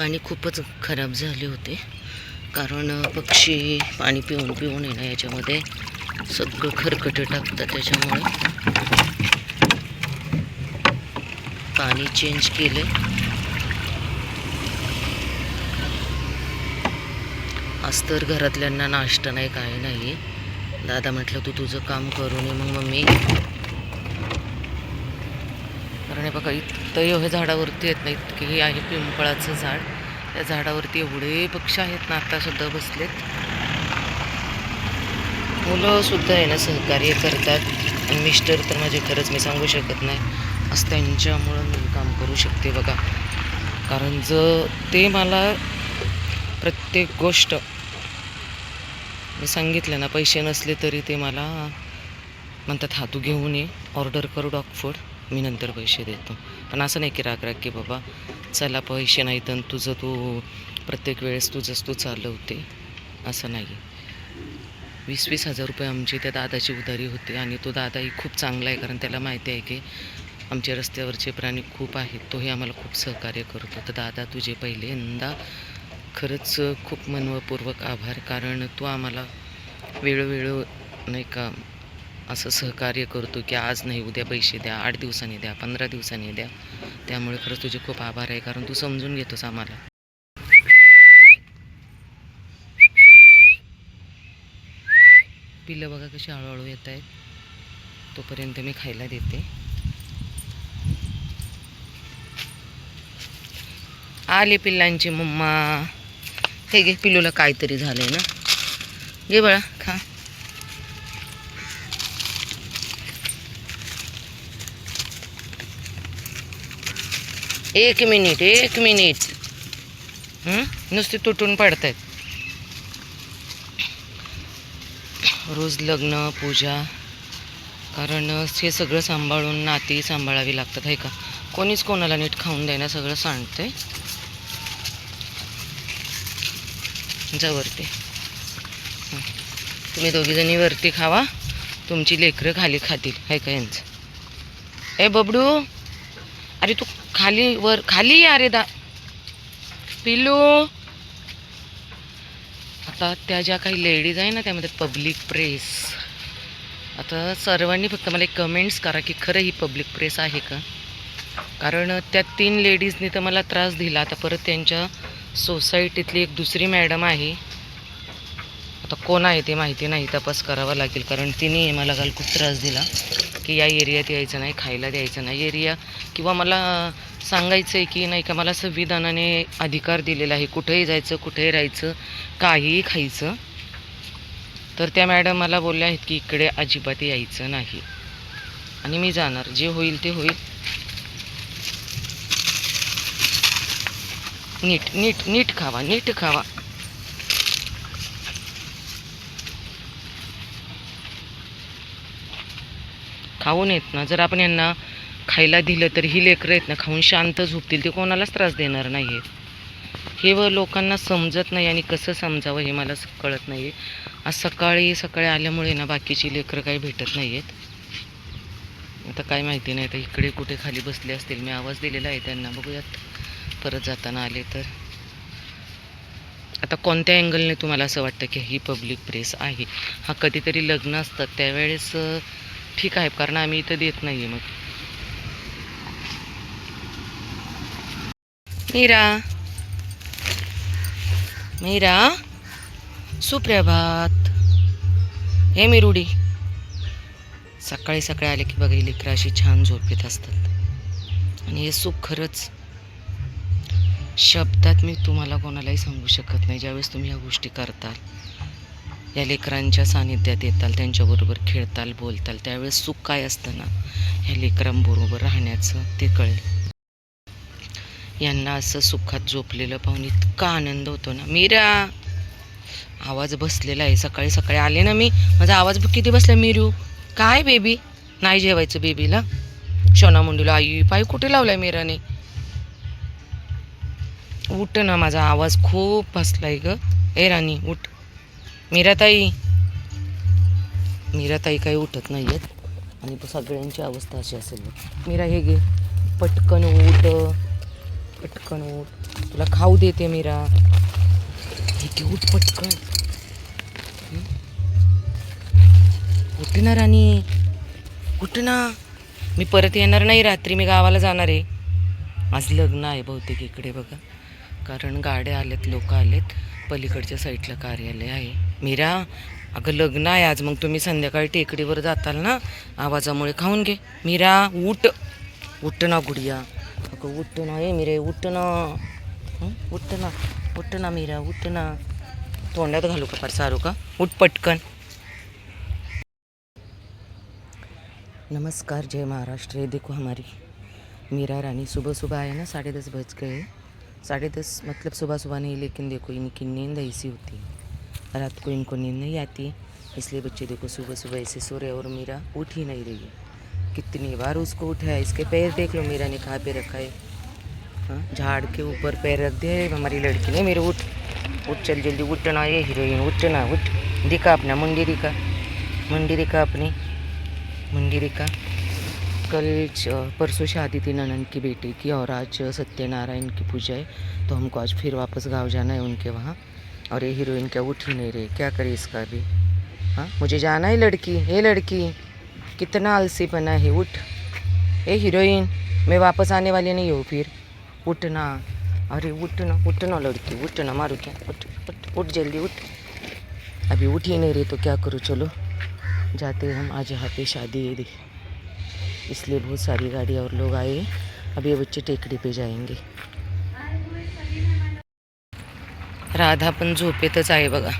पाणी खूपच खराब झाले होते, कारण पक्षी पाणी पिऊन पिऊन आहे ना याच्यामध्ये सगळं खरकटं टाकतात. त्याच्यामुळे पाणी चेंज केले. आज तर घरातल्यांना नाश्ता नाही, काही नाही. दादा म्हटलं तू तुझं काम करून ये. मग मम्मी, कारण हे बघा इथं हे झाडावरती येत नाहीत की हे आहे पिंपळाचं झाड. त्या झाडावरती एवढे पक्षी आहेत ना, आता सुद्धा बसलेत. मुलं सुद्धा आहे ना सहकार्य करतात. आणि मिस्टर तर माझे खरंच मी सांगू शकत नाही, आज त्यांच्यामुळं मी काम करू शकते बघा. कारण ते मला प्रत्येक गोष्ट मी सांगितलं ना, पैसे नसले तरी ते मला म्हणतात हा तू घेऊन ये, ऑर्डर करू डॉग फूड, मी नंतर पैसे देतो. पण असं नाही की राग की बाबा चला पैसे नाही तर तुझं तू प्रत्येक वेळेस तुझंच तू चालवते, असं नाही. 20-20 हजार रुपये आमची त्या दादाची उधारी होती. आणि तो दादाही खूप चांगला आहे, कारण त्याला माहिती आहे की आमच्या रस्त्यावरचे प्राणी खूप आहेत. तोही आम्हाला खूप सहकार्य करतो. तर दादा तुझे पहिल्यांदा खरंच खूप मनपूर्वक आभार, कारण तू आम्हाला वेळोवेळ नाही का असं सहकार्य करतो की आज नाही उद्या पैसे द्या, 8 दिवसांनी द्या, 15 दिवसांनी द्या. त्यामुळे खरंच तुझे खूप आभार आहे, कारण तू समजून घेतोस आम्हाला. पिल्लं बघा कशी हळूहळू येत आहेत. तोपर्यंत मी खायला देते. आले पिल्लांची मम्मा. हे घे, पिल्लूला काहीतरी झालंय ना, घे बाळा खा. एक मिनिट. नुसते तुटून पडत आहेत. रोज लग्न पूजा, कारण हे सगळं सांभाळून नाती सांभाळावी लागतात आहे का. कोणीच कोणाला नीट खाऊन द्यायला सगळं सांगतंय. जा वरती, तुम्ही दोघीजणी वरती खावा, तुमची लेकरं खाली खातील आहे का यांचं. ए बबडू, अरे तू खाली या रे पिल्लू. आता त्या ज्या काही लेडीज आहे ना, त्यामध्ये पब्लिक प्रेस. आता सर्वांनी फक्त मला एक कमेंट्स करा की खरं ही पब्लिक प्रेस आहे का. कारण त्या 3 लेडीजनी तर मला त्रास दिला. आता परत त्यांच्या सोसायटीतली एक दुसरी मॅडम आहे, आता कोण आहे ते माहिती नाही, तपास करावा लागेल. कारण तिने मला काल खूप त्रास दिला की या एरियात यायचं नाही, खायला द्यायचं नाही. एरिया किंवा मला सांगायचं आहे की नाही का, मला संविधानाने अधिकार दिलेला आहे कुठेही जायचं, कुठेही राहायचं, काहीही खायचं. तर त्या मॅडम मला बोलल्या आहेत की इकडे अजिबात यायचं नाही. आणि मी जाणार, जे होईल ते होईल. नीट खावा. खाऊन येत ना, जर आपण यांना खायला दिलं तर ही लेकरं आहेत ना खाऊन शांत झोपतील, ते कोणालाच त्रास देणार नाही आहेत. हे लोकांना समजत नाही, आणि कसं समजावं हे मला कळत नाही. आज सकाळी आल्यामुळे ना बाकीची लेकरं काही भेटत नाही आहेत. आता काय माहिती नाही, तर इकडे कुठे खाली बसले असतील. मी आवाज दिलेला आहे त्यांना, बघूयात परत जाताना आले तर. आता कोणत्या अँगलने तुम्हाला असं वाटतं की ही पब्लिक प्रेस आहे. हा कधीतरी लग्न असतात त्यावेळेस ठीक आहे, कारण आम्ही इथं देत नाही आहे. मग मीरा सुप्रभात. हे मिरुडी, सकाळी आले की बघा ही लेकरं अशी छान झोपेत असतात. आणि हे सुख खरंच शब्दात मी तुम्हाला कोणालाही सांगू शकत नाही. ज्यावेळेस तुम्ही ह्या गोष्टी करताल, या लेकरांच्या सानिध्यात येताल, त्यांच्याबरोबर खेळताल, बोलताल, त्यावेळेस सुख काय असतं ना, ह्या लेकरांबरोबर राहण्याचं ते कळेल. यांना असं सुखात झोपलेलं पाहून इतका आनंद होतो ना. मीरा, आवाज बसलेला आहे. सकाळी आले ना मी, माझा आवाज किती बसला. मीरू काय बेबी, नाही जेवायचं बेबीला. शोना मुंडीला आई पाय कुठे लावलाय मीराने. उठ ना, माझा आवाज खूप बसलाय ग. ए राणी उठ. मीराताई काही उठत नाही आहेत. आणि सगळ्यांची अवस्था अशी असेल. मीरा हे घे, पटकन उठ. पटकन उठ, तुला खाऊ देते मीरा. ठीक आहे, उठ पटकन. उठ ना राणी, उठ ना. मी परत येणार नाही रात्री, मी गावाला जाणार आहे. आज लग्न आहे बहुतेक इकडे बघा, कारण गाड्या आल्यात, लोक आलेत. पलीकडच्या साईडला कार्यालय आहे. मीरा, अगं लग्न आहे आज, मग तुम्ही संध्याकाळी टेकडीवर जाताल ना, आवाजामुळे खाऊन घे. मीरा उठ, उठ ना गुडिया. अगं उठ ना, ए मीरे उठ ना. उठ ना, उठ ना मीरा, उठ ना. तोंडात घालू का फार सारू का? उठ पटकन. नमस्कार, जय महाराष्ट्र. ये देखो हमारी मीरा रानी. सुबह सुबह आए ना, 10:30 बज गए. 10:30 मतलब सुबह सुबह नहीं, लेकिन देखो इनकी नींद ऐसी होती है, रात को इनको नींद नहीं आती, इसलिए बच्चे देखो सुबह सुबह ऐसे सो रहे. और मीरा उठ ही नहीं रही है. कितनी बार उसको उठाया. इसके पैर देख लो मीरा ने कहाँ पे रखा है. हाँ, झाड़ के ऊपर पैर रख दिया है हमारी लड़की ने. मेरे उठ, उठ चल जल्दी, उठ ना. ये हीरोइन उठ ना, उठ. दिखा अपना मुंडी, दिखा मुंडी, दिखा अपनी मुंडी, दिखा. कल परसों शादी थी ननंद की बेटे की, और आज सत्यनारायण की पूजा है, तो हमको आज फिर वापस गांव जाना है उनके वहाँ. और ये हीरोइन क्या उठ ही नहीं रही, क्या करे इसका भी. हाँ, मुझे जाना है लड़की. हे लड़की, कितना आलसीपना है. उठ ए हीरोइन, मैं वापस आने वाली नहीं हूँ फिर. उठ ना, अरे उठ ना लड़की, उठ ना. मारू क्या? उठ उठ उठ जल्दी उठ. अभी उठ ही नहीं रही तो क्या करूँ. चलो जाते हैं हम. आज यहाँ पे शादी है, इसलिए बहुत सारी गाड़ी और लोग आए. अभी ये बच्चे टेकड़ी पे जाएंगे. राधा पण झोपेतच आहे बघा.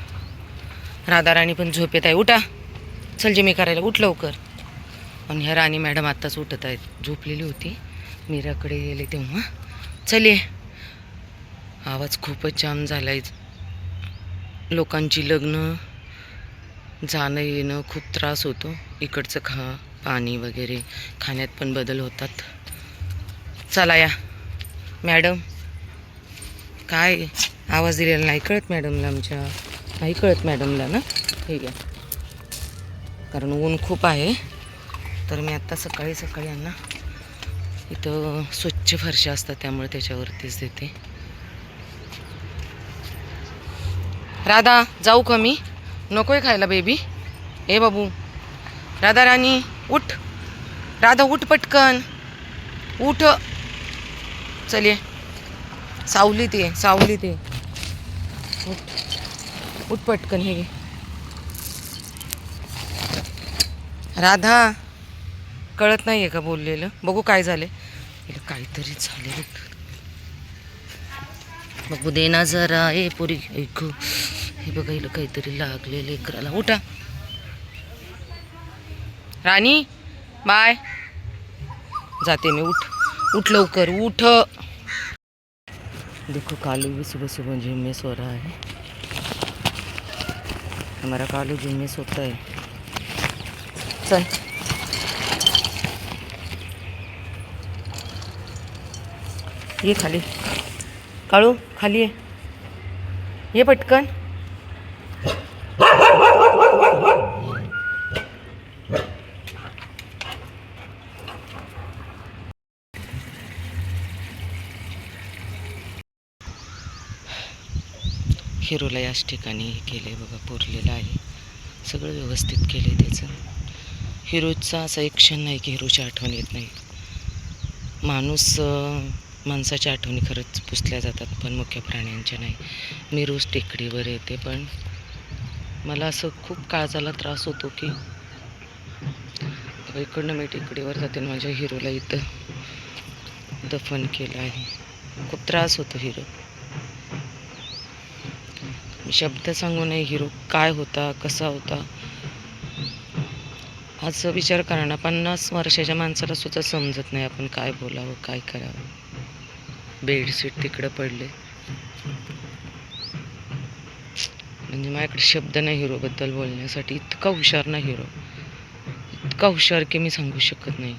राधा राणी पण झोपेत आहे. उठा, चल जे मी करायला, उठ लवकर. आणि ह्या राणी मॅडम आत्ताच उठत आहेत, झोपलेली होती. मीराकडे गेले तेव्हा. चले, आवाज खूपच जाम झाला आहे. लोकांची लग्न, जाणं येणं खूप त्रास होतो. इकडचं पाणी वगैरे, खाण्यात पण बदल होतात. चला या मॅडम. काय आवाज दिलेला नाही कळत मॅडमला आमच्या, नाही कळत मॅडमला ना. ठीक आहे, कारण ऊन खूप आहे. तर मी आत्ता सकाळी सकाळी यांना, इथं स्वच्छ फरशा असतात त्यामुळे त्याच्यावरतीच देते. राधा जाऊ का मी? नको आहे खायला बेबी. ए बाबू, राधा राणी उठ. राधा उठ पटकन, उठ. चलिए, सावली ते उठ, उठ पटकन. हे घे राधा, कळत नाही आहे का बोललेलं? बघू काय झाले. काहीतरी झाले बघू दे ना जरा. ए पोरी ऐकू, हे बघा हिला काहीतरी लागले लेकराला. उठा राणी, बाय, जाते मी. उठ, उठ लवकर, उठ. देखो कालू भी सुबह सुबह जिम में सो रहा है. हमारा कालू जिम में सोता है. चल, ये खाली. काळू खाली ये, ये पटकन. हिरोला याच ठिकाणी हे केलं आहे बघा, पुरलेलं आहे सगळं, व्यवस्थित केलं आहे त्याचं. हिरोचा असा एक क्षण नाही की हिरोची आठवण येत नाही. माणसाच्या आठवणी खरंच पुसल्या जातात, पण मुख्य प्राण्यांच्या नाही. मी रोज टेकडीवर येते, पण मला असं खूप काळजाला त्रास होतो की इकडनं मी टेकडीवर जाते आणि माझ्या हिरोला इथं दफन केलं आहे. खूप त्रास होतो हिरो. शब्द सांगू नये हिरो काय होता, कसा होता. आज विचार करा ना, 50 वर्षाच्या माणसाला सुद्धा समजत नाही आपण काय बोलावं, काय करावं. बेडशीट तिकडं पडले, म्हणजे माझ्याकडे शब्द नाही हिरोबद्दल बोलण्यासाठी. इतका हुशार ना हिरो, इतका हुशार की मी सांगू शकत नाही.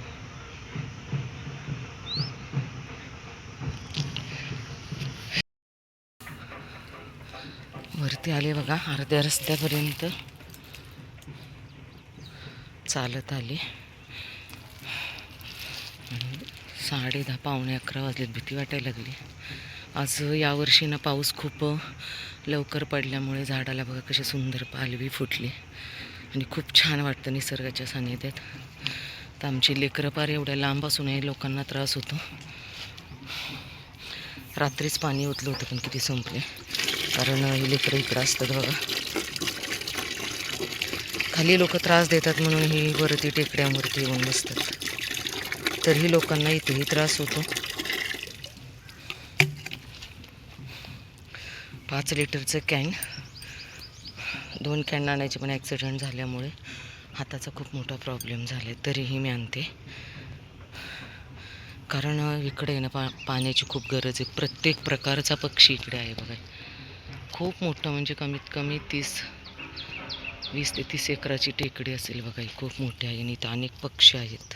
वरती आले बघा, अर्ध्या रस्त्यापर्यंत चालत आले. 10:30 पावणे 11 वाजलेत. भीती वाटायला लागली. आज यावर्षी ना पाऊस खूप लवकर पडल्यामुळे झाडाला बघा कशी सुंदर पालवी फुटली आणि खूप छान वाटतं निसर्गाच्या सानिध्यात. तर आमची लेकरं पार एवढ्या लांब असूनही लोकांना त्रास होतो. रात्रीच पाणी ओतलं होतं पण किती संपले, कारण ही लेकरं इकडं असतात बघा. खाली लोक त्रास देतात म्हणून ही वरती टेकड्यांवरती येऊन बसतात, तरीही लोकांना इथेही त्रास होतो. 5 लिटरचं कॅन, 2 कॅन आणायचे पण ॲक्सिडेंट झाल्यामुळे हाताचा खूप मोठा प्रॉब्लेम झाला आहे. तरीही मी आणते, कारण इकडे ना पाण्याची खूप गरज आहे. प्रत्येक प्रकारचा पक्षी इकडे आहे बघा. खूप मोठं, म्हणजे कमीत कमी 20 ते 30 एकराची टेकडी असेल बघा. ही खूप मोठी आहे आणि इथं अनेक पक्षी आहेत.